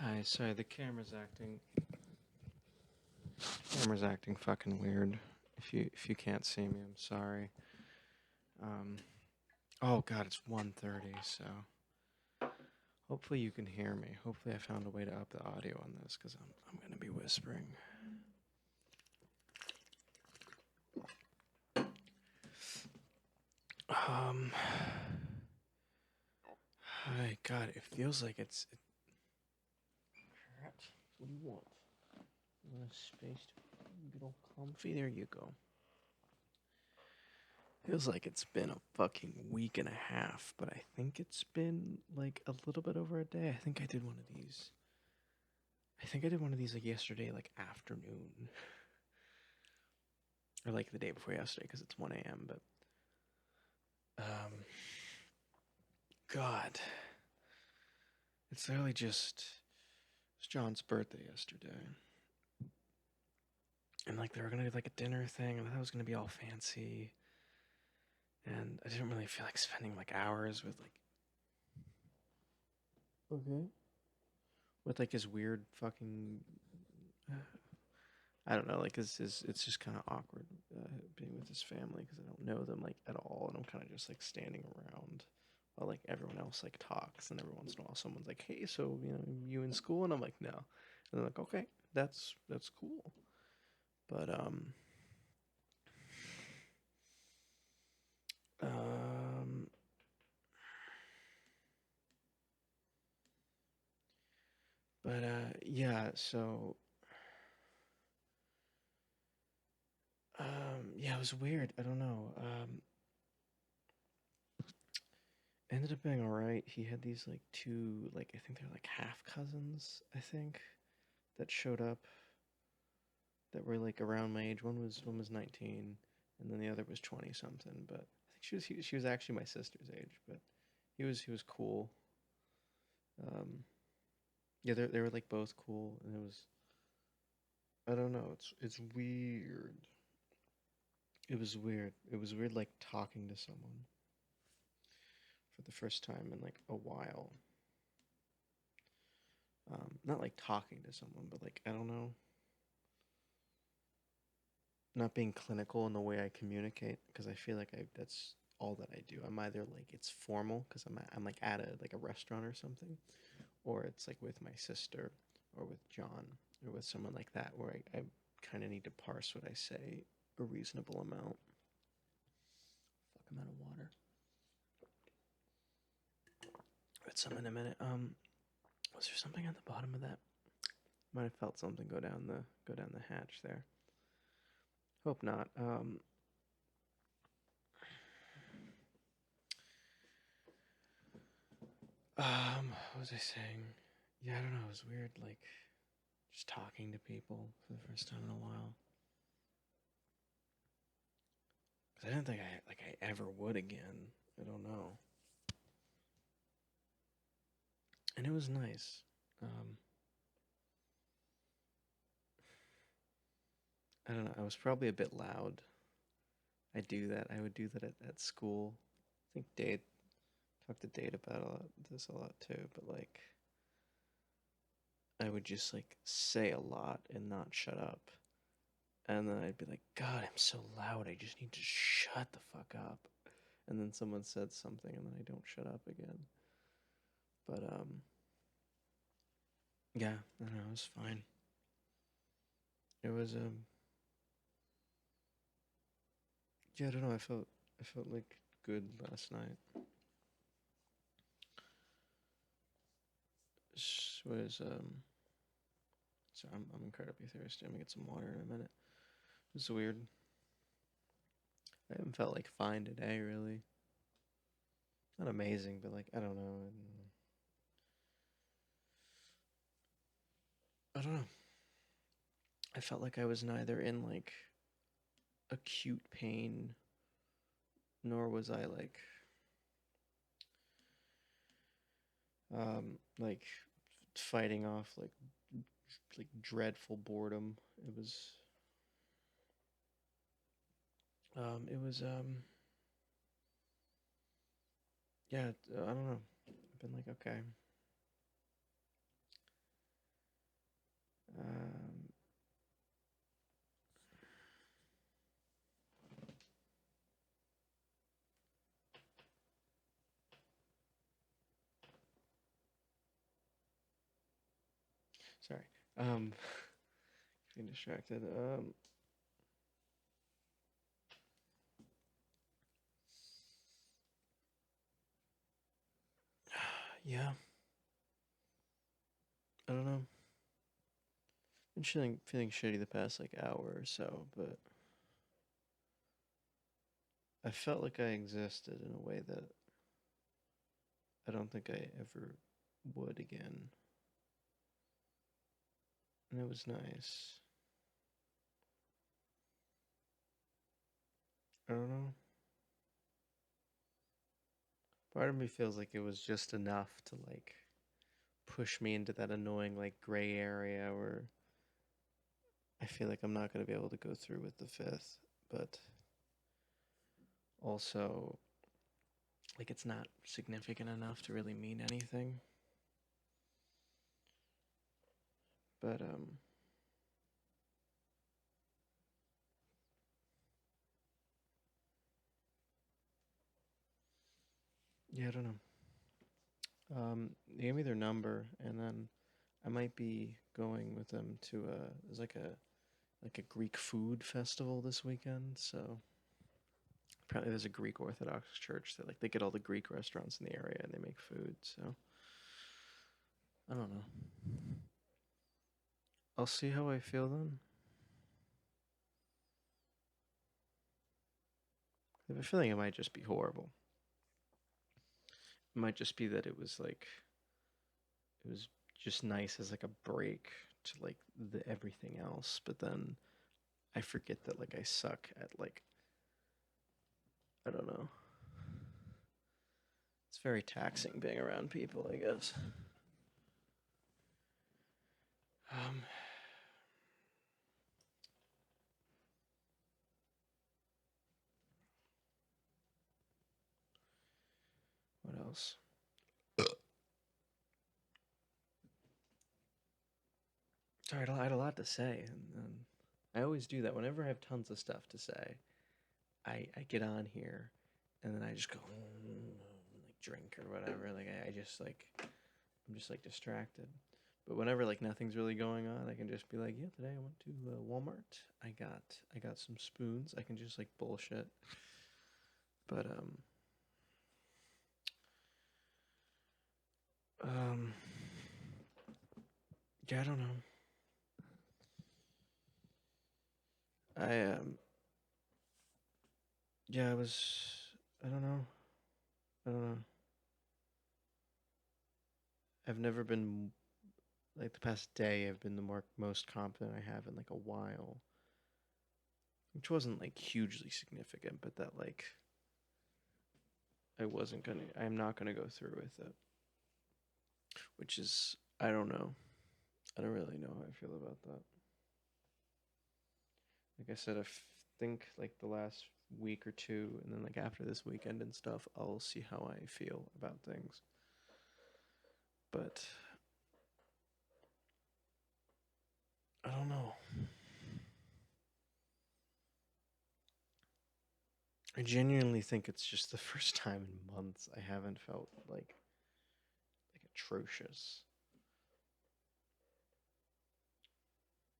Hi, sorry, the camera's acting fucking weird. If you can't see me, I'm sorry. Um, oh god, it's 1:30, so hopefully you can hear me. Hopefully I found a way to up the audio on this because I'm gonna be whispering. Um, hi, God, it feels like what do you want? You want a space to get all comfy? There you go. Feels like it's been a fucking week and a half, but I think it's been like a little bit over a day. I think I did one of these. I think I did one of these like yesterday, like afternoon, or like the day before yesterday, because it's 1 a.m. But God, it's literally just it's John's birthday yesterday, and like they were gonna do like a dinner thing, and I thought it was gonna be all fancy, and I didn't really feel like spending like hours with like okay with like his weird fucking I don't know, like it's just kind of awkward being with his family because I don't know them like at all, and I'm kind of just like standing around while like everyone else like talks, and every once in a while someone's like, "Hey, so you in school?" And I'm like, "No," and they're like, "Okay, that's cool," but um, yeah, so yeah, it was weird. I don't know. Ended up being alright. He had these like two, like I think they're like half cousins, I think, that showed up that were like around my age. One was 19, and then the other was 20 something. But I think she was actually my sister's age. But he was cool. Yeah, they were like both cool, and it was I don't know. It's weird. It was weird. It was weird like talking to someone for the first time in like a while. Not like talking to someone, but like I don't know, not being clinical in the way I communicate because I feel like that's all that I do. I'm either like it's formal because I'm like at a restaurant or something, or it's like with my sister or with John or with someone like that where I kind of need to parse what I say a reasonable amount. Fuck, I'm out of water. Get some in a minute. Was there something at the bottom of that? Might have felt something go down the hatch there. Hope not. What was I saying? Yeah, I don't know. It was weird, like just talking to people for the first time in a while. Cause I didn't think I ever would again. I don't know. And it was nice. Um, I don't know. I was probably a bit loud. I do that. I would do that at school. I think Dade talked to Dade about this a lot too. But like, I would just like say a lot and not shut up. And then I'd be like, God, I'm so loud. I just need to shut the fuck up. And then someone said something, and then I don't shut up again. But yeah, I don't know. It was fine. It was yeah, I don't know. I felt like good last night. This was so I'm incredibly thirsty. I'm gonna get some water in a minute. It was weird. I haven't felt like fine today, really. Not amazing, but like I don't know. I don't know. I felt like I was neither in like acute pain, nor was I like fighting off like dreadful boredom. It was yeah, I don't know. I've been like, okay. Sorry. Getting distracted. Yeah. I don't know. Been feeling shitty the past like hour or so, but I felt like I existed in a way that I don't think I ever would again. And it was nice. I don't know. Part of me feels like it was just enough to like push me into that annoying like gray area where I feel like I'm not going to be able to go through with the fifth, but also like it's not significant enough to really mean anything. But yeah, I don't know. They gave me their number, and then I might be going with them to there's like a Greek food festival this weekend. So apparently there's a Greek Orthodox church that like they get all the Greek restaurants in the area and they make food. So I don't know. I'll see how I feel then. I have a feeling it might just be horrible. It might just be that it was just nice as like a break to like the everything else, but then I forget that like I suck at like I don't know. It's very taxing being around people, I guess. Um, what else? Sorry, I had a lot to say, and I always do that. Whenever I have tons of stuff to say, I get on here, and then I just go like drink or whatever. Like I just like I'm just like distracted. But whenever like nothing's really going on, I can just be like, yeah, today I went to Walmart. I got some spoons. I can just like bullshit. But um yeah, I don't know. I yeah, I was I don't know. I don't know. I've never been like the past day I've been the most confident I have in like a while. Which wasn't like hugely significant, but that like I'm not gonna go through with it. Which is I don't know. I don't really know how I feel about that. Like I said, think like the last week or two, and then like after this weekend and stuff, I'll see how I feel about things. But I don't know. I genuinely think it's just the first time in months I haven't felt like atrocious.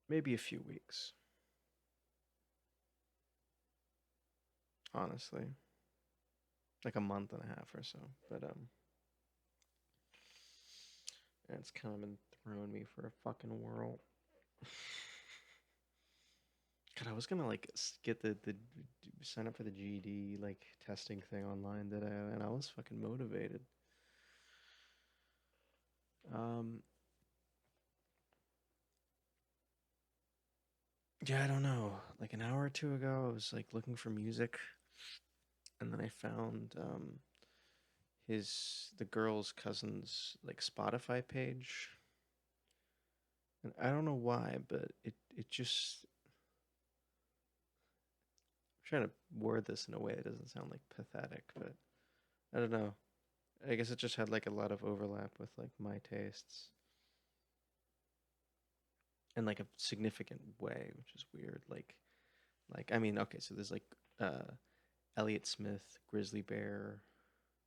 Maybe a few weeks, honestly, like a month and a half or so. But it's kind of been throwing me for a fucking whirl. God, I was gonna like get the sign up for the GED like testing thing online today, and I was fucking motivated. Um, yeah, I don't know. Like an hour or two ago, I was like looking for music, and then I found the girl's cousin's like Spotify page, and I don't know why, but it just I'm trying to word this in a way that doesn't sound like pathetic, but I don't know. I guess it just had like a lot of overlap with like my tastes in like a significant way, which is weird. Like I mean, okay, so there's like uh Elliott Smith, Grizzly Bear,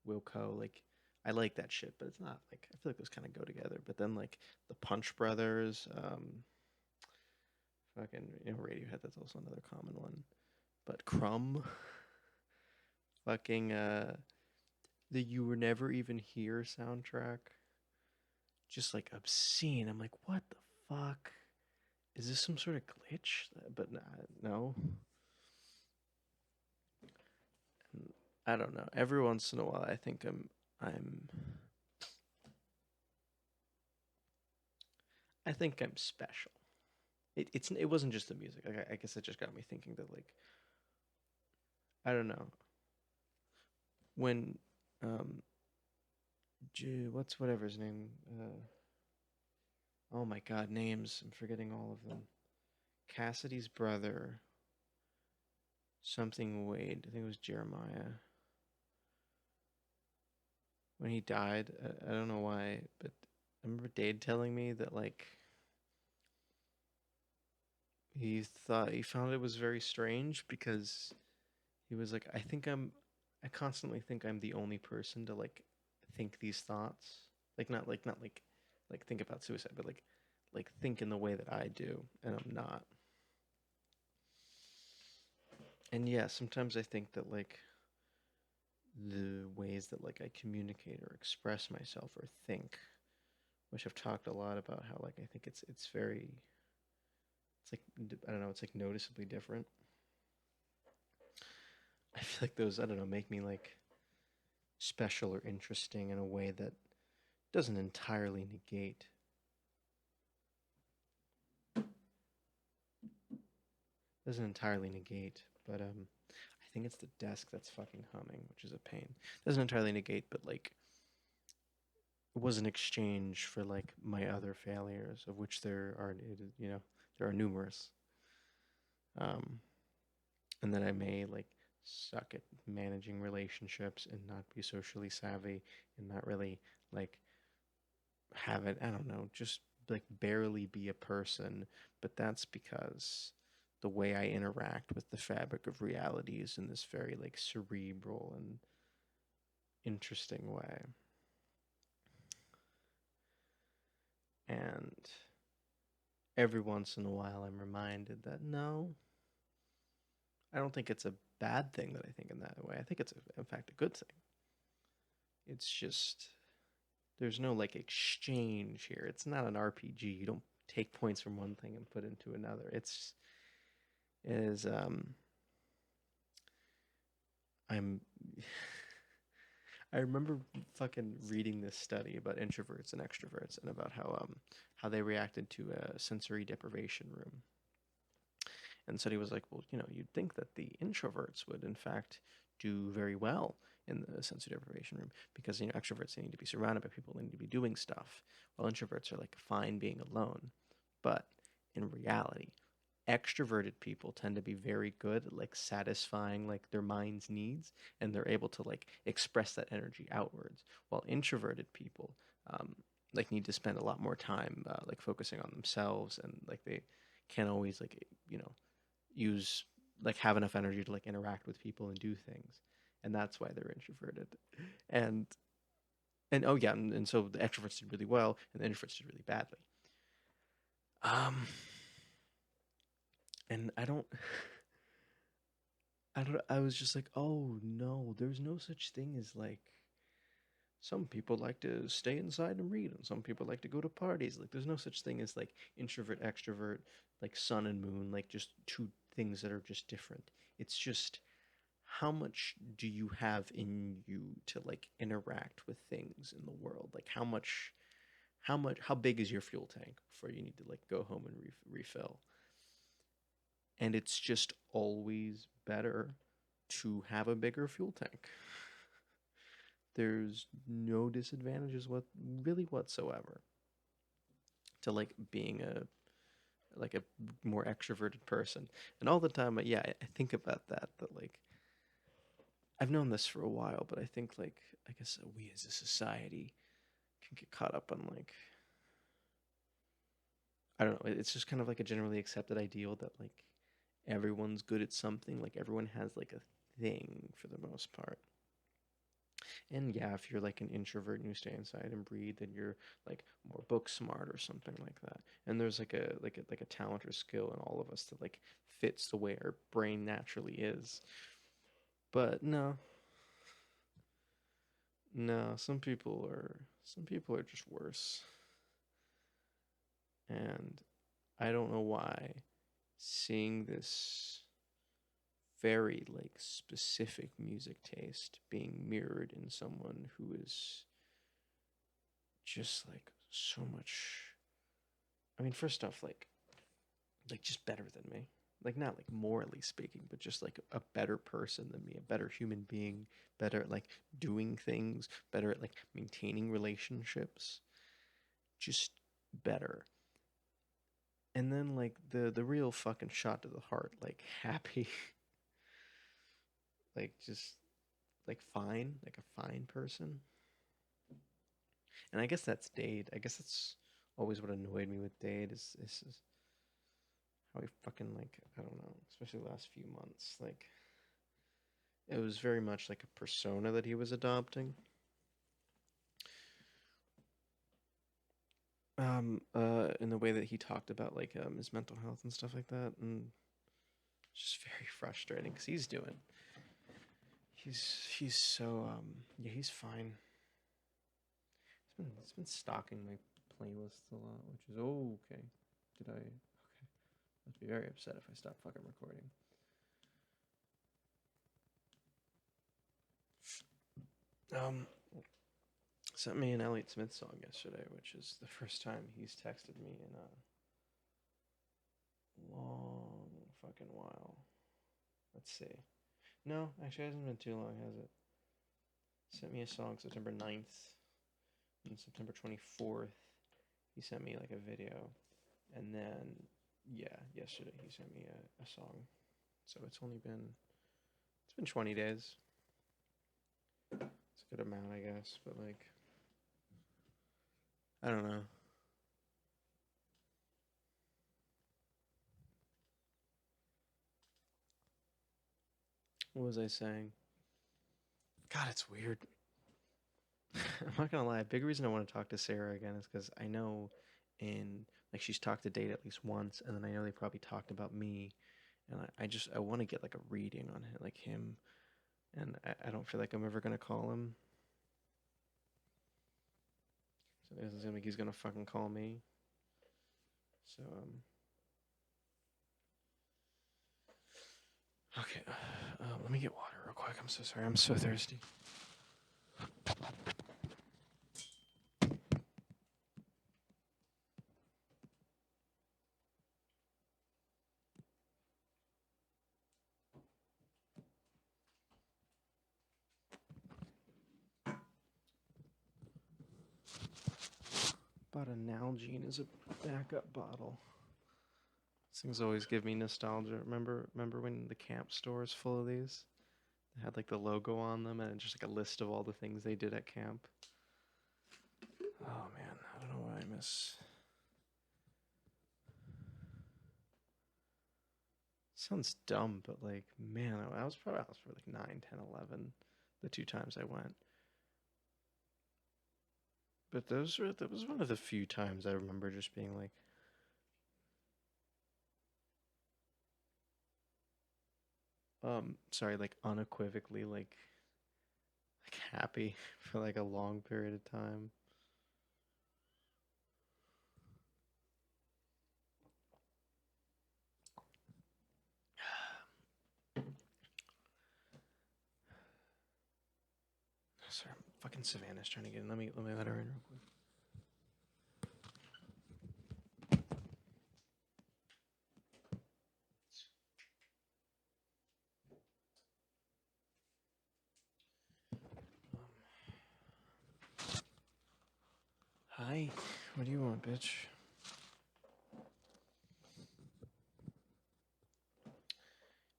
Wilco, like I like that shit, but it's not like I feel like those kind of go together. But then like the Punch Brothers, fucking Radiohead. That's also another common one. But Crumb, fucking the You Were Never Even Here soundtrack, just like obscene. I'm like, what the fuck? Is this some sort of glitch? But nah, no. I don't know. Every once in a while, I think I'm I think I'm special. It wasn't just the music. Like, I guess it just got me thinking that like I don't know when um what's whatever his name oh my god, names, I'm forgetting all of them. Cassidy's brother, something Wade, I think it was Jeremiah. When he died, I don't know why, but I remember Dade telling me that like he found it was very strange because he was like, I constantly think I'm the only person to like think these thoughts. Like not like think about suicide, but like think in the way that I do, and I'm not. And yeah, sometimes I think that like the ways that like I communicate or express myself or think, which I've talked a lot about how like I think it's very it's like I don't know, it's like noticeably different. I feel like those I don't know make me like special or interesting in a way that doesn't entirely negate doesn't entirely negate, but I think it's the desk that's fucking humming, which is a pain. Doesn't entirely negate, but like it was an exchange for like my other failures, of which there are there are numerous. Um, and that I may like suck at managing relationships and not be socially savvy and not really like have it, I don't know, just like barely be a person, but that's because the way I interact with the fabric of reality is in this very like cerebral and interesting way. And every once in a while I'm reminded that no, I don't think it's a bad thing that I think in that way. I think it's in fact a good thing. It's just there's no like exchange here. It's not an RPG. You don't take points from one thing and put into another. It is I'm I remember fucking reading this study about introverts and extroverts and about how they reacted to a sensory deprivation room. And so he was like, well, you'd think that the introverts would in fact do very well in the sensory deprivation room because extroverts, they need to be surrounded by people, they need to be doing stuff, while introverts are like fine being alone. But in reality, extroverted people tend to be very good at like satisfying like their mind's needs, and they're able to like express that energy outwards, while introverted people like need to spend a lot more time like focusing on themselves, and like they can't always like use like have enough energy to like interact with people and do things, and that's why they're introverted. and and oh yeah, and so the extroverts did really well and the introverts did really badly. um and I was just like, oh no, there's no such thing as like some people like to stay inside and read and some people like to go to parties. Like there's no such thing as like introvert extrovert, like sun and moon, like just two things that are just different. It's just how much do you have in you to like interact with things in the world? Like how big is your fuel tank before you need to like go home and refill? And it's just always better to have a bigger fuel tank. There's no disadvantages really whatsoever to like being a more extroverted person. And all the time, yeah, I think about that like I've known this for a while, but I think like I guess we as a society can get caught up on like I don't know. It's just kind of like a generally accepted ideal that like everyone's good at something. Like everyone has like a thing for the most part. And yeah, if you're like an introvert and you stay inside and breathe, then you're like more book smart or something like that. And there's like a talent or skill in all of us that like fits the way our brain naturally is. But no, no, some people are just worse. And I don't know why seeing this very like specific music taste being mirrored in someone who is just like so much. I mean, first off, like just better than me. Like not like morally speaking, but just like a better person than me, a better human being, better at like doing things, better at like maintaining relationships, just better. And then like the real fucking shot to the heart, like happy, like just like fine, like a fine person. And I guess that's Dade. I guess that's always what annoyed me with Dade is how he fucking like I don't know, especially the last few months. Like it was very much like a persona that he was adopting. In the way that he talked about like his mental health and stuff like that, and it's just very frustrating because he's so yeah, he's fine. It's been stalking my playlists a lot, which is okay. Did I? Okay, I'd be very upset if I stop fucking recording. Um, Sent me an Elliott Smith song yesterday, which is the first time he's texted me in a long fucking while. Let's see. No, actually, it hasn't been too long, has it? Sent me a song September 9th and September 24th. He sent me like a video. And then, yeah, yesterday he sent me a song. So it's been 20 days. It's a good amount, I guess. But like, I don't know. What was I saying? God, it's weird. I'm not gonna lie. A big reason I want to talk to Sarah again is because I know in like she's talked to Date at least once, and then I know they probably talked about me, and I want to get like a reading on him, like him, and I don't feel like I'm ever gonna call him. So it doesn't seem like he's gonna fucking call me. So okay, let me get water real quick. I'm so sorry. I'm so thirsty. Bought a Nalgene as a backup bottle. These things always give me nostalgia. Remember when the camp store is full of these? They had like the logo on them and just like a list of all the things they did at camp. Oh man, I don't know what I miss. Sounds dumb, but like man, I was probably like 9, 10, 11 the two times I went. But that was one of the few times I remember just being like, sorry, like unequivocally like happy for like a long period of time. Sorry, fucking Savannah's trying to get in. Let me let her in real quick. Hi, what do you want, bitch?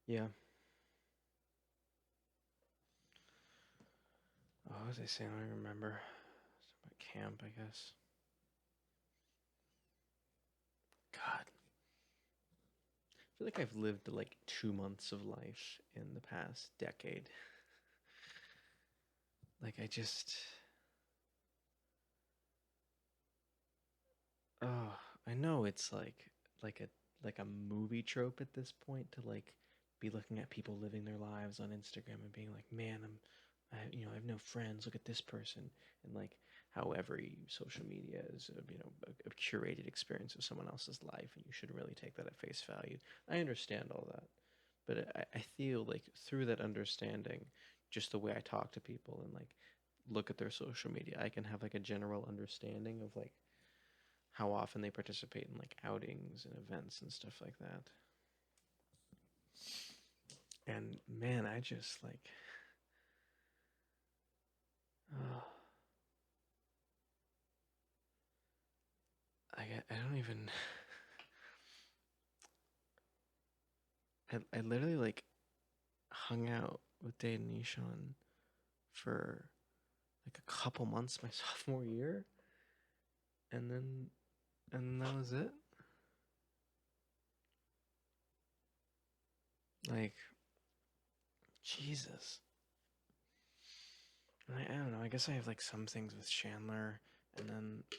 Yeah. Oh, what was I saying? I don't remember. It's about camp, I guess. God, I feel like I've lived like 2 months of life in the past decade. Like oh, I know it's like a like a movie trope at this point to like be looking at people living their lives on Instagram and being like, man, I have no friends. Look at this person, and like how every social media is a curated experience of someone else's life, and you shouldn't really take that at face value. I understand all that, but I feel like through that understanding, just the way I talk to people and like look at their social media, I can have like a general understanding of like how often they participate in like outings and events and stuff like that. And man, I just like, oh, I don't even. I literally like hung out with Dade and Nishan for like a couple months my sophomore year, and then that was it. Like Jesus. I don't know. I guess I have like some things with Chandler, and then I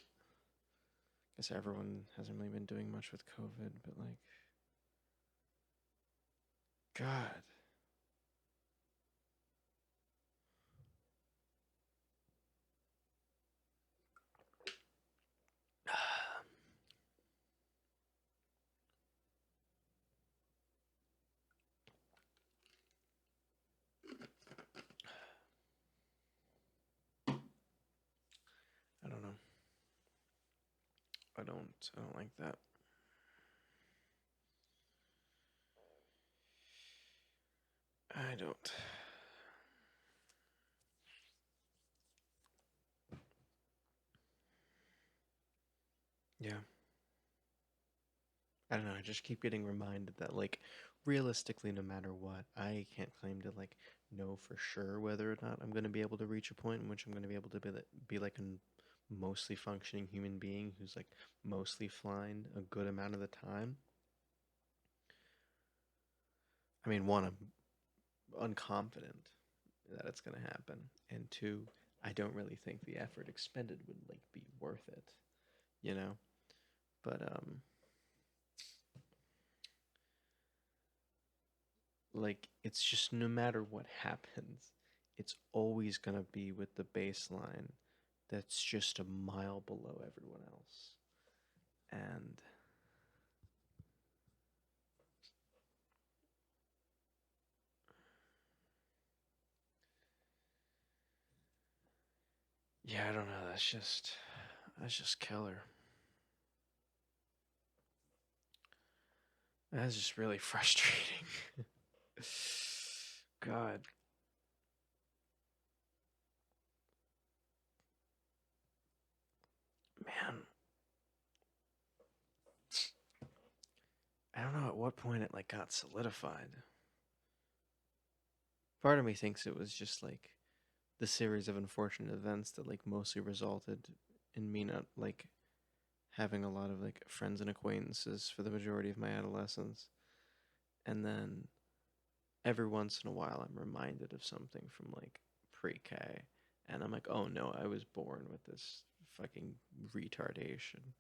guess everyone hasn't really been doing much with COVID, but like, God. I don't know. I don't like that. I don't. Yeah. I don't know. I just keep getting reminded that, like, realistically, no matter what, I can't claim to, like, know for sure whether or not I'm going to be able to reach a point in which I'm going to be able to be like a mostly functioning human being who's, like, mostly fine a good amount of the time. I mean, one, I'm unconfident that it's going to happen. And two, I don't really think the effort expended would, like, be worth it, you know? But, like it's just no matter what happens, it's always going to be with the baseline that's just a mile below everyone else. And yeah, I don't know, that's just killer. That's just really frustrating. God, man, I don't know at what point it like got solidified. Part of me thinks it was just like the series of unfortunate events that like mostly resulted in me not like having a lot of like friends and acquaintances for the majority of my adolescence. And then every once in a while I'm reminded of something from like pre-K and I'm like, "Oh no, I was born with this fucking retardation."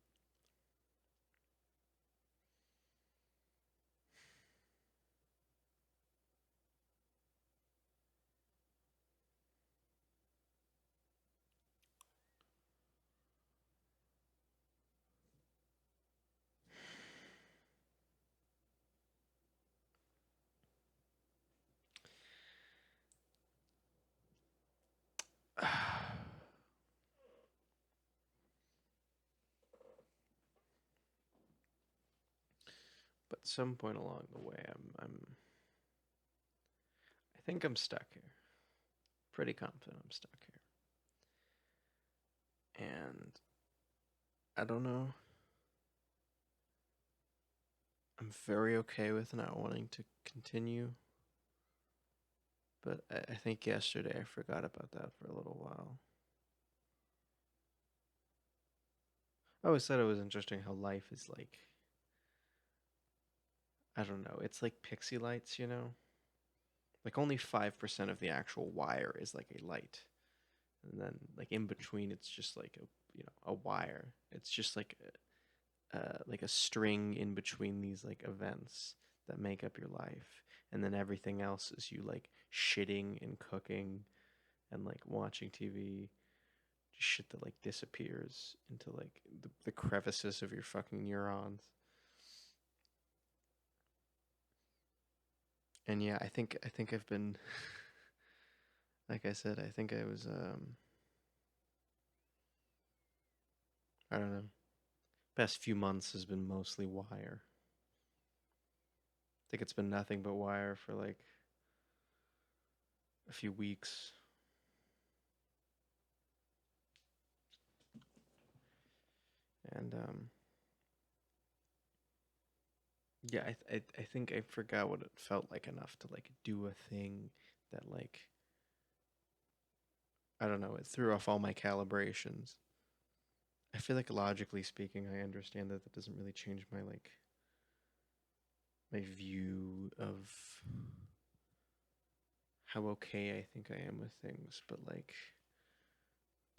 But some point along the way I think I'm stuck here. Pretty confident I'm stuck here. And I don't know. I'm very okay with not wanting to continue. But I think yesterday I forgot about that for a little while. I always thought it was interesting how life is like, I don't know, it's like pixie lights, you know? Like only 5% of the actual wire is like a light. and then like in between, it's just like a wire. It's just like a string in between these like events that make up your life, and then everything else is you like shitting and cooking and like watching TV, just shit that like disappears into like the crevices of your fucking neurons. And yeah, I think I've been like I said, I think I was I don't know. Past few months has been mostly wire. I think it's been nothing but wire for like a few weeks. And yeah, I think I forgot what it felt like enough to like do a thing that like I don't know, it threw off all my calibrations. I feel like logically speaking, I understand that that doesn't really change my like my view of how okay I think I am with things, but like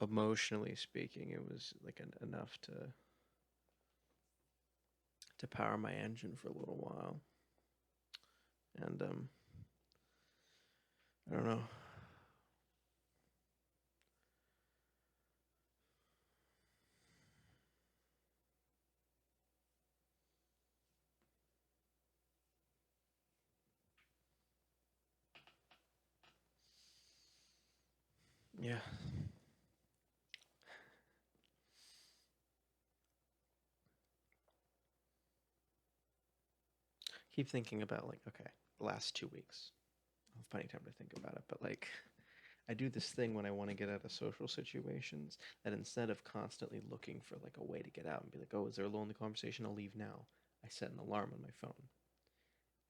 emotionally speaking, it was like enough to power my engine for a little while. And I don't know. Yeah. Keep thinking about like, okay, the last 2 weeks. I'll have plenty of time to think about it, but like I do this thing when I want to get out of social situations that instead of constantly looking for like a way to get out and be like, oh, is there a lonely conversation? I'll leave now. I set an alarm on my phone.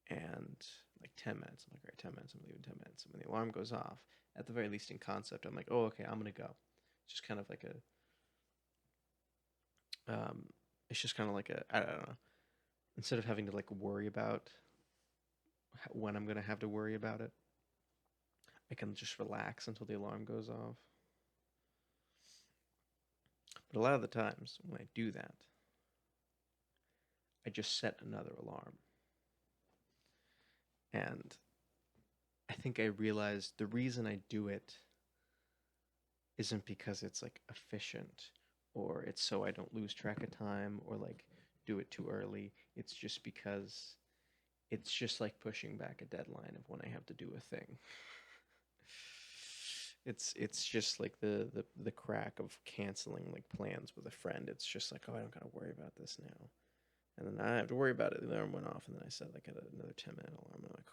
And like 10 minutes, I'm like, all right, 10 minutes, I'm leaving 10 minutes. And when the alarm goes off, at the very least in concept, I'm like, oh, okay, I'm going to go. It's just kind of like it's just kind of like I don't know. Instead of having to like worry about when I'm going to have to worry about it, I can just relax until the alarm goes off. But a lot of the times when I do that, I just set another alarm. And I think I realized the reason I do it isn't because it's like efficient or it's so I don't lose track of time or like do it too early. It's just because it's just like pushing back a deadline of when I have to do a thing. It's just like the crack of canceling like plans with a friend. It's just like, oh, I don't gotta worry about this now. And then I have to worry about it. The alarm went off, and then I set like another 10-minute alarm. And I'm like,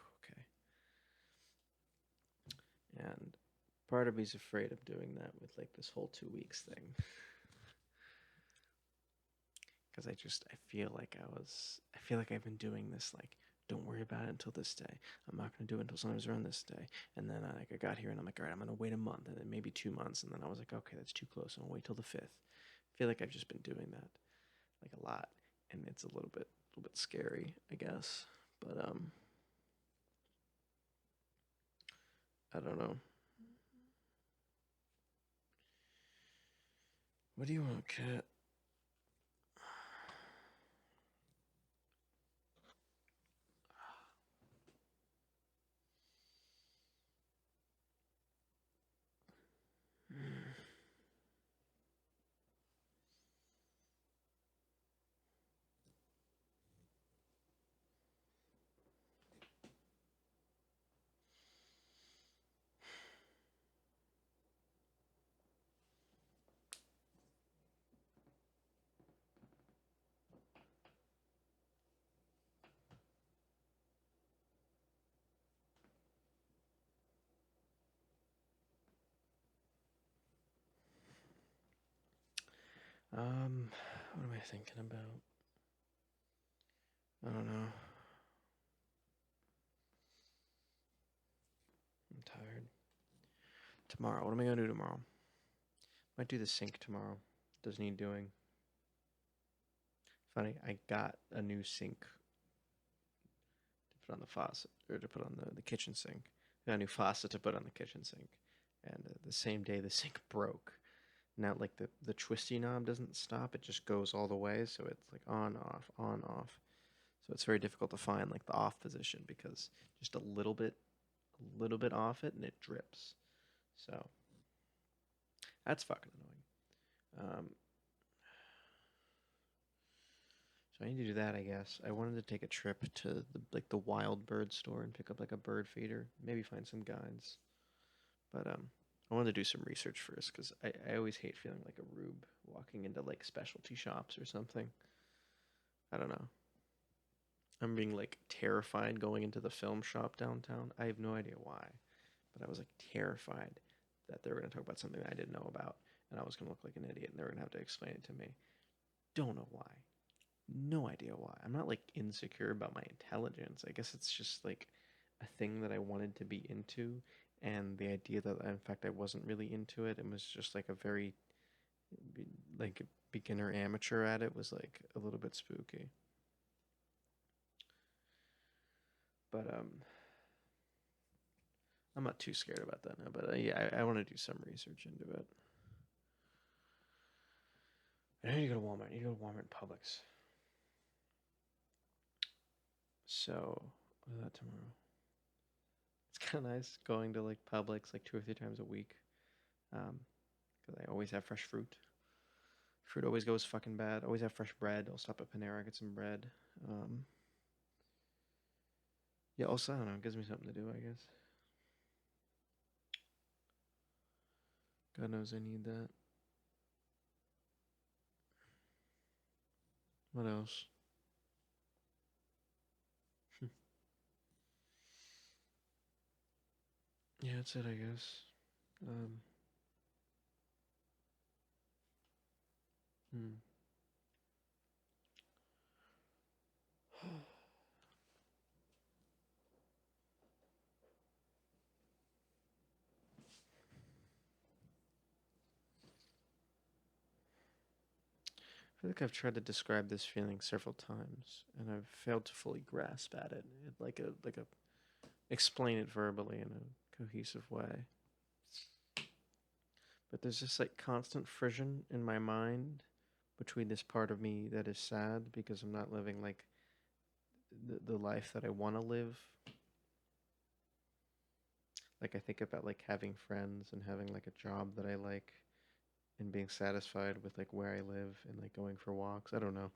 okay. And part of me's afraid of doing that with like this whole 2 weeks thing, because I feel like I feel like I've been doing this like. Don't worry about it until this day. I'm not going to do it until sometimes around this day. And then I got here and I'm like, all right, I'm going to wait a month and then maybe 2 months. And then I was like, okay, that's too close. I'll wait till the 5th. I feel like I've just been doing that like a lot. And it's a little bit scary, I guess. But I don't know. What do you want, cat? What am I thinking about? I don't know. I'm tired. Tomorrow, what am I gonna do tomorrow? Might do the sink tomorrow. Does need doing. Funny, I got a new sink to put on the faucet, or to put on the kitchen sink. I got a new faucet to put on the kitchen sink. and the same day the sink broke. Now, like the twisty knob doesn't stop; it just goes all the way, so it's like on off on off. So it's very difficult to find like the off position because just a little bit off it, and it drips. So that's fucking annoying. So I need to do that, I guess. I wanted to take a trip to the wild bird store and pick up like a bird feeder, maybe find some guides. But I wanted to do some research first because I always hate feeling like a rube walking into like specialty shops or something. I don't know. I'm being like terrified going into the film shop downtown. I have no idea why, but I was like terrified that they were going to talk about something that I didn't know about, and I was going to look like an idiot, and they were going to have to explain it to me. Don't know why. No idea why. I'm not like insecure about my intelligence. I guess it's just like a thing that I wanted to be into, and the idea that in fact I wasn't really into it and was just like a very like beginner amateur at it was like a little bit spooky. But I'm not too scared about that now. But yeah, I want to do some research into it. I need to go to Walmart. I need to go to Walmart and Publix. So I'll do that tomorrow. It's kind of nice going to like Publix like 2 or 3 times a week. Because I always have fresh fruit. Fruit always goes fucking bad. Always have fresh bread. I'll stop at Panera, get some bread. Um, yeah, also, I don't know. It gives me something to do, I guess. God knows I need that. What else? Yeah, that's it, I guess. Um, hmm. I feel like I've tried to describe this feeling several times, and I've failed to fully grasp at it, like a explain it verbally in a cohesive way. But there's this like constant frisson in my mind between this part of me that is sad because I'm not living like the life that I want to live. Like I think about like having friends and having like a job that I like and being satisfied with like where I live and like going for walks. I don't know.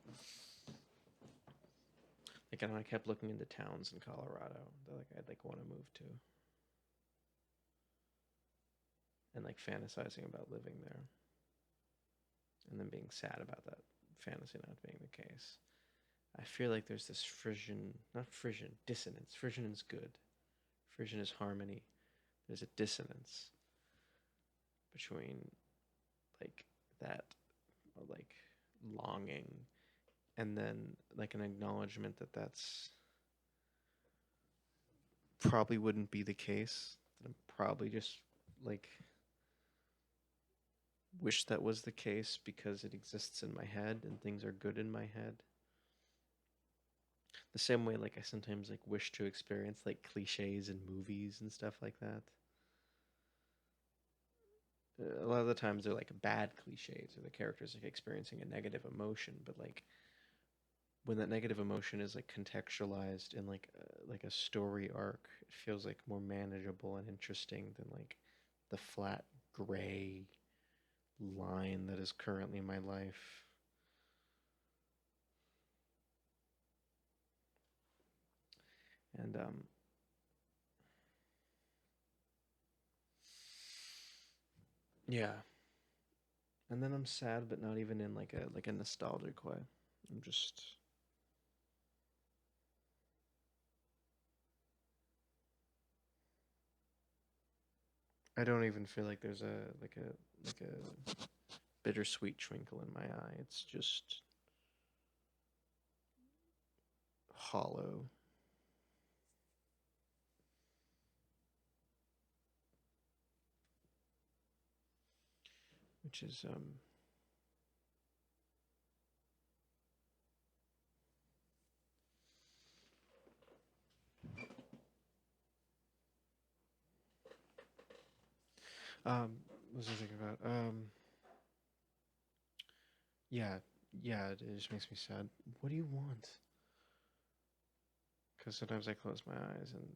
Like I kept looking into towns in Colorado that like I'd like want to move to and like fantasizing about living there and then being sad about that fantasy not being the case. I feel like there's this frisson, not frisson, dissonance. Frisson is good. Frisson is harmony. There's a dissonance between like that like longing and then like an acknowledgement that that's probably wouldn't be the case. That I'm probably just like wish that was the case because it exists in my head and things are good in my head. The same way like I sometimes like wish to experience like cliches in movies and stuff like that. A lot of the times they're like bad cliches or the characters like experiencing a negative emotion, but like when that negative emotion is like contextualized in like a story arc, it feels like more manageable and interesting than like the flat gray line that is currently my life. And yeah. And then I'm sad but not even in like a nostalgic way. I'm just I don't even feel like there's a bittersweet twinkle in my eye. It's just hollow. Which is what was I thinking about? Yeah, yeah, it just makes me sad. What do you want? Because sometimes I close my eyes and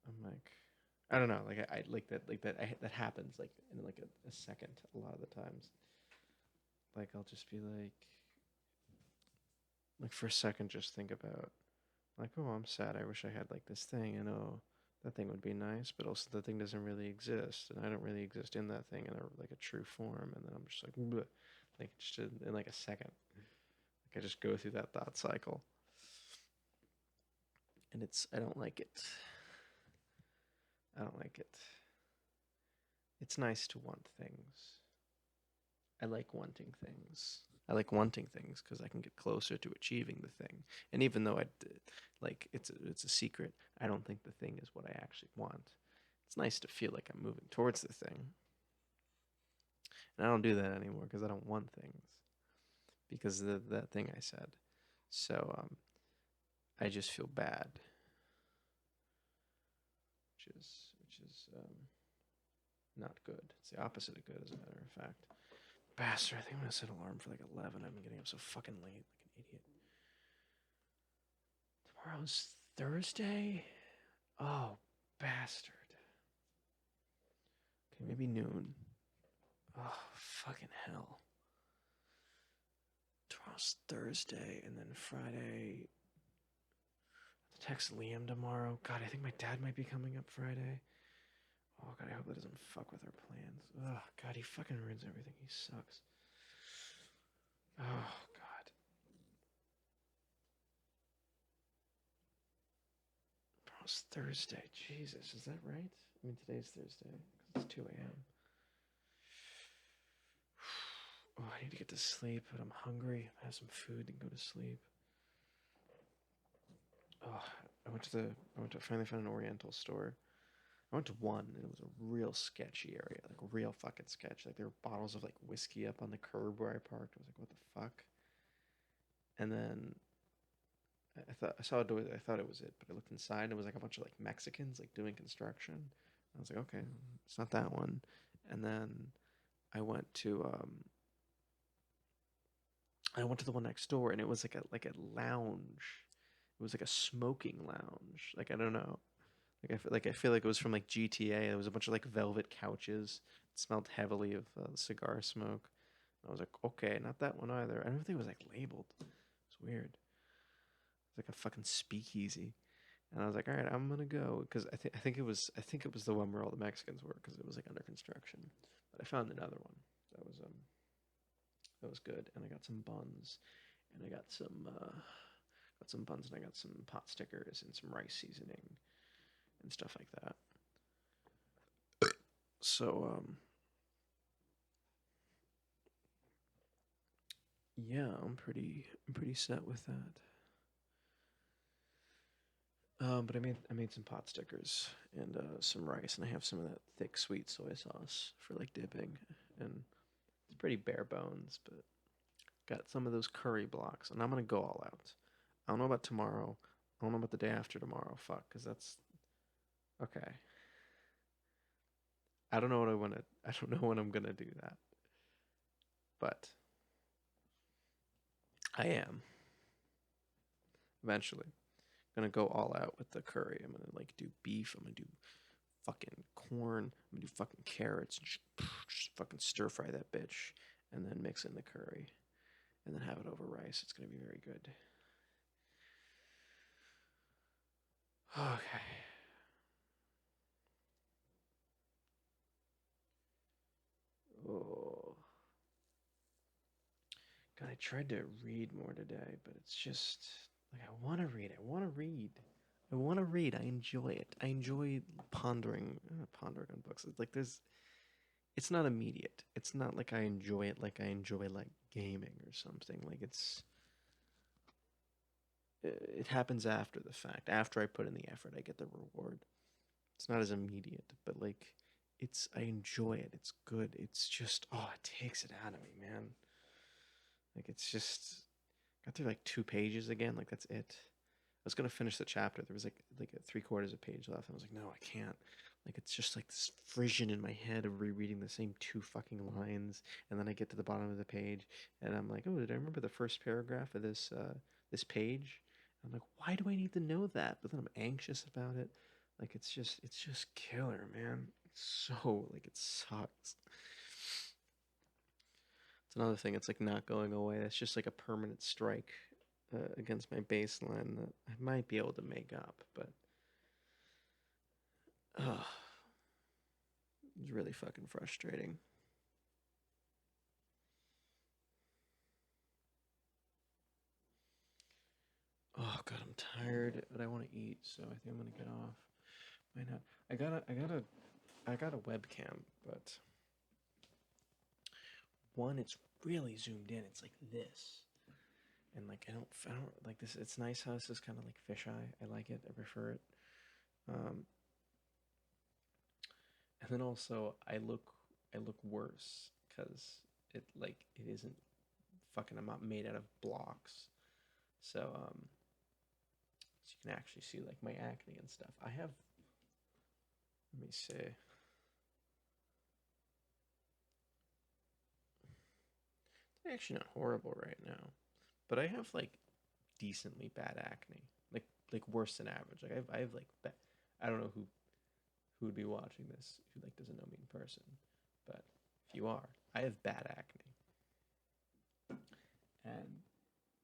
I'm like, I don't know, like I like that that happens like in like a second a lot of the times. Like I'll just be like for a second, just think about like, oh, I'm sad. I wish I had like this thing. I know that thing would be nice, but also the thing doesn't really exist, and I don't really exist in that thing in a true form. And then I'm just like, bleh, like just in like a second, like I just go through that thought cycle, and I don't like it. I don't like it. It's nice to want things. I like wanting things. I like wanting things because I can get closer to achieving the thing. And even though like it's a secret, I don't think the thing is what I actually want. It's nice to feel like I'm moving towards the thing. And I don't do that anymore because I don't want things because of that thing I said. So I just feel bad, which is not good. It's the opposite of good, as a matter of fact. Bastard! I think I'm gonna set an alarm for like 11. I've been getting up so fucking late, like an idiot. Tomorrow's Thursday. Oh, bastard. Okay, maybe noon. Oh, fucking hell. Tomorrow's Thursday, and then Friday. I have to text Liam tomorrow. God, I think my dad might be coming up Friday. Oh, God, I hope that doesn't fuck with our plans. Oh, God, he fucking ruins everything. He sucks. Oh, God. Tomorrow's Thursday. Jesus, is that right? I mean, today's Thursday, because it's 2 a.m. Oh, I need to get to sleep, but I'm hungry. I have some food and go to sleep. Oh, I went to finally found an Oriental store. I went to one and it was a real sketchy area, like real fucking sketch. Like there were bottles of like whiskey up on the curb where I parked. I was like, what the fuck? And then I saw a door. I thought it was it, but I looked inside and it was like a bunch of like Mexicans like doing construction. I was like, okay, it's not that one. And then I went to um I went to the one next door and it was like a lounge. It was like a smoking lounge. Like I don't know. Like I feel like it was from like GTA. There was a bunch of like velvet couches. It smelled heavily of cigar smoke. And I was like, okay, not that one either. I don't think it was like labeled. It's weird. It's like a fucking speakeasy. And I was like, all right, I'm gonna go because I think it was the one where all the Mexicans were because it was like under construction. But I found another one that was good, and I got some buns, and I got some buns, and I got some pot stickers and some rice seasoning and stuff like that. So yeah, I'm pretty set with that. But I made some pot stickers and some rice, and I have some of that thick sweet soy sauce for like dipping, and it's pretty bare bones, but got some of those curry blocks, and I'm gonna go all out. I don't know about tomorrow. I don't know about the day after tomorrow. Fuck, because that's okay. I don't know what I want to. I don't know when I'm gonna do that, but I am eventually gonna go all out with the curry. I'm gonna like do beef. I'm gonna do fucking corn. I'm gonna do fucking carrots. Just fucking stir fry that bitch, and then mix in the curry, and then have it over rice. It's gonna be very good. Okay. Oh God, I tried to read more today, but it's just like I want to read. I want to read. I want to read. I enjoy it. I enjoy pondering on books. It's like it's not immediate. It's not like I enjoy it like I enjoy like gaming or something. Like it happens after the fact. After I put in the effort, I get the reward. It's not as immediate, but like I enjoy it. It's good. It's just it takes it out of me, man. Like it's just got through like 2 pages again. Like that's it. I was gonna finish the chapter. There was like 3/4 of a page left. I was like, no, I can't. Like it's just like this frisson in my head of rereading the same two fucking lines, and then I get to the bottom of the page, and I'm like, oh, did I remember the first paragraph of this page? I'm like, why do I need to know that? But then I'm anxious about it. Like it's just killer, man. It's so like it sucks. It's another thing. It's like not going away. That's just like a permanent strike against my baseline that I might be able to make up, but it's really fucking frustrating. Oh god, I'm tired, but I want to eat, so I think I'm gonna get off. Why not? I got a webcam, but one, it's really zoomed in. It's like this, and like I don't like this. It's nice how this is kind of like fisheye. I like it. I prefer it. Um, and then also I look worse because it isn't fucking. I'm not made out of blocks, so you can actually see like my acne and stuff. I have. Let me see. It's actually not horrible right now, but I have like decently bad acne, like worse than average. Like I have like I don't know who would be watching this who like doesn't know me in person, but if you are, I have bad acne, and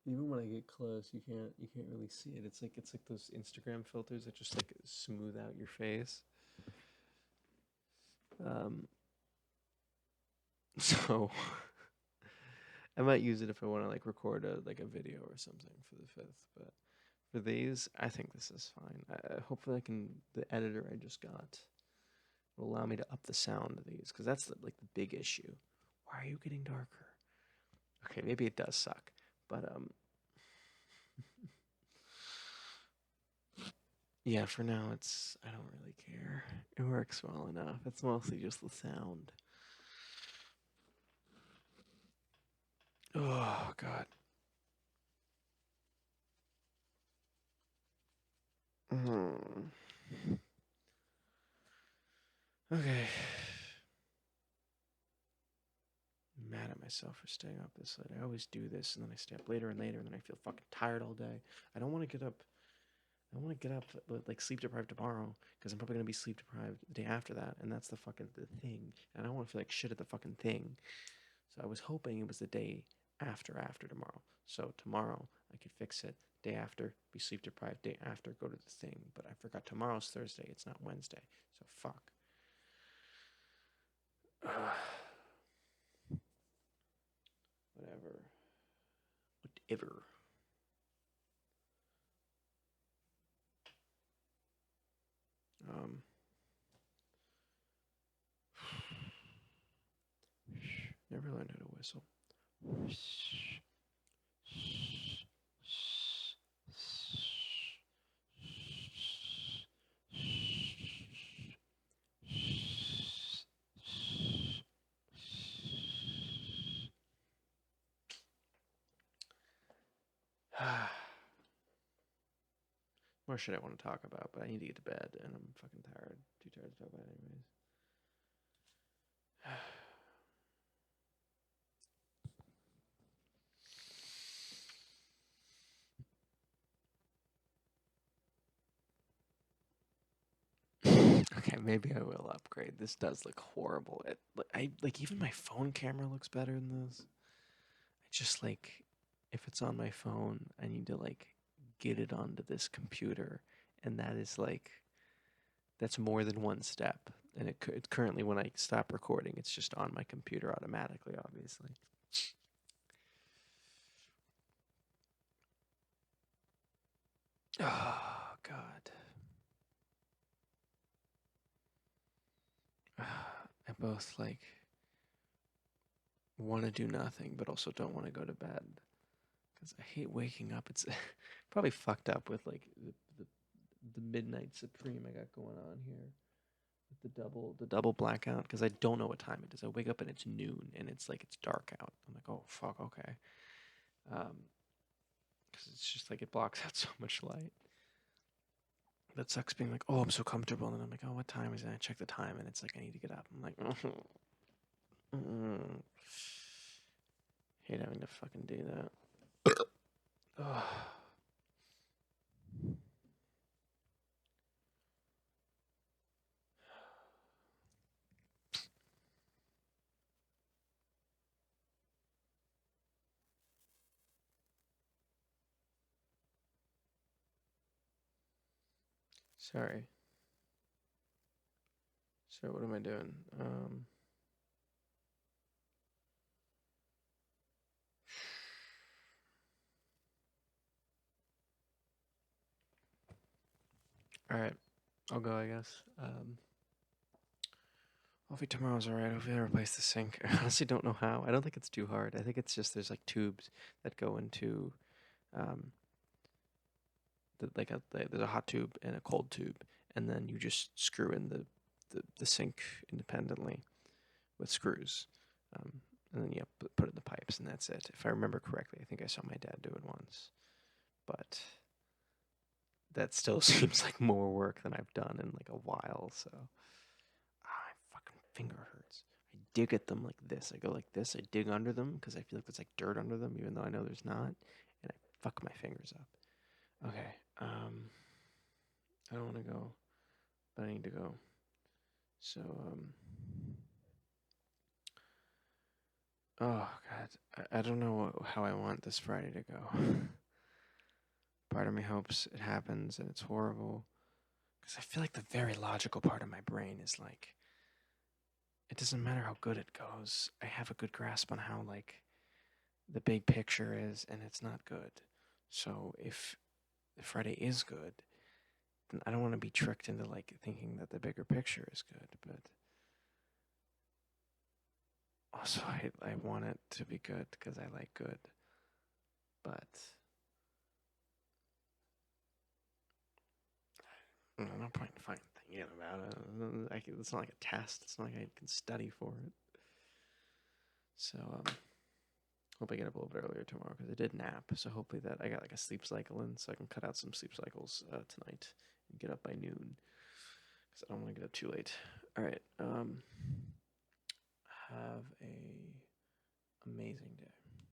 even when I get close, you can't really see it. It's like those Instagram filters that just like smooth out your face. Um, so I might use it if I want to like record a video or something for the fifth, but for these, I think this is fine. Hopefully, the editor I just got will allow me to up the sound of these because that's the big issue. Why are you getting darker? Okay, maybe it does suck, but yeah. For now, I don't really care. It works well enough. It's mostly just the sound. Oh God. Hmm. Okay. I'm mad at myself for staying up this late. I always do this, and then I stay up later and later, and then I feel fucking tired all day. I don't want to get up. I want to get up like sleep deprived tomorrow because I'm probably gonna be sleep deprived the day after that, and that's the thing. And I don't want to feel like shit at the fucking thing. So I was hoping it was the day after tomorrow. So tomorrow I could fix it. Day after, be sleep deprived. Day after, go to the thing. But I forgot tomorrow's Thursday. It's not Wednesday. So fuck. Whatever. Whatever. Um. Never learned how to whistle. More shit I want to talk about, but I need to get to bed, and I'm fucking tired. Too tired to talk about it anyways. Okay, maybe I will upgrade. This does look horrible. I like even my phone camera looks better than this. I just like if it's on my phone, I need to like get it onto this computer, and that is like that's more than one step. And it currently when I stop recording, it's just on my computer automatically, obviously. Oh God. I both like want to do nothing, but also don't want to go to bed because I hate waking up. It's probably fucked up with like the midnight supreme I got going on here with the double blackout because I don't know what time it is. I wake up and it's noon and it's like it's dark out. I'm like, oh fuck, okay, because it's just like it blocks out so much light. That sucks being like, oh, I'm so comfortable, and then I'm like, oh, what time is it? And I check the time, and it's like I need to get up. I'm like, hate having to fucking do that. Ugh. Sorry. So what am I doing? All right, I'll go, I guess. Hopefully tomorrow's all right. Hopefully I replace the sink. I honestly don't know how. I don't think it's too hard. I think it's just there's like tubes that go into um, there's a hot tube and a cold tube, and then you just screw in the sink independently with screws, um, and then you put it in the pipes, and that's it. If I remember correctly, I think I saw my dad do it once, but that still seems like more work than I've done in like a while. So my fucking finger hurts. I dig at them like this. I go like this. I dig under them because I feel like there's like dirt under them, even though I know there's not, and I fuck my fingers up. Okay. I don't want to go, but I need to go. So, oh God, I don't know how I want this Friday to go. Part of me hopes it happens and it's horrible, because I feel like the very logical part of my brain is like, it doesn't matter how good it goes. I have a good grasp on how like the big picture is, and it's not good. So if the Friday is good, then I don't want to be tricked into like thinking that the bigger picture is good, but also I want it to be good because I like good, but no point in fucking thinking about it. It's not like a test. It's not like I can study for it. So hope I get up a little bit earlier tomorrow because I did nap. So hopefully that I got like a sleep cycle in, so I can cut out some sleep cycles tonight and get up by noon because I don't want to get up too late. All right. Have a amazing day.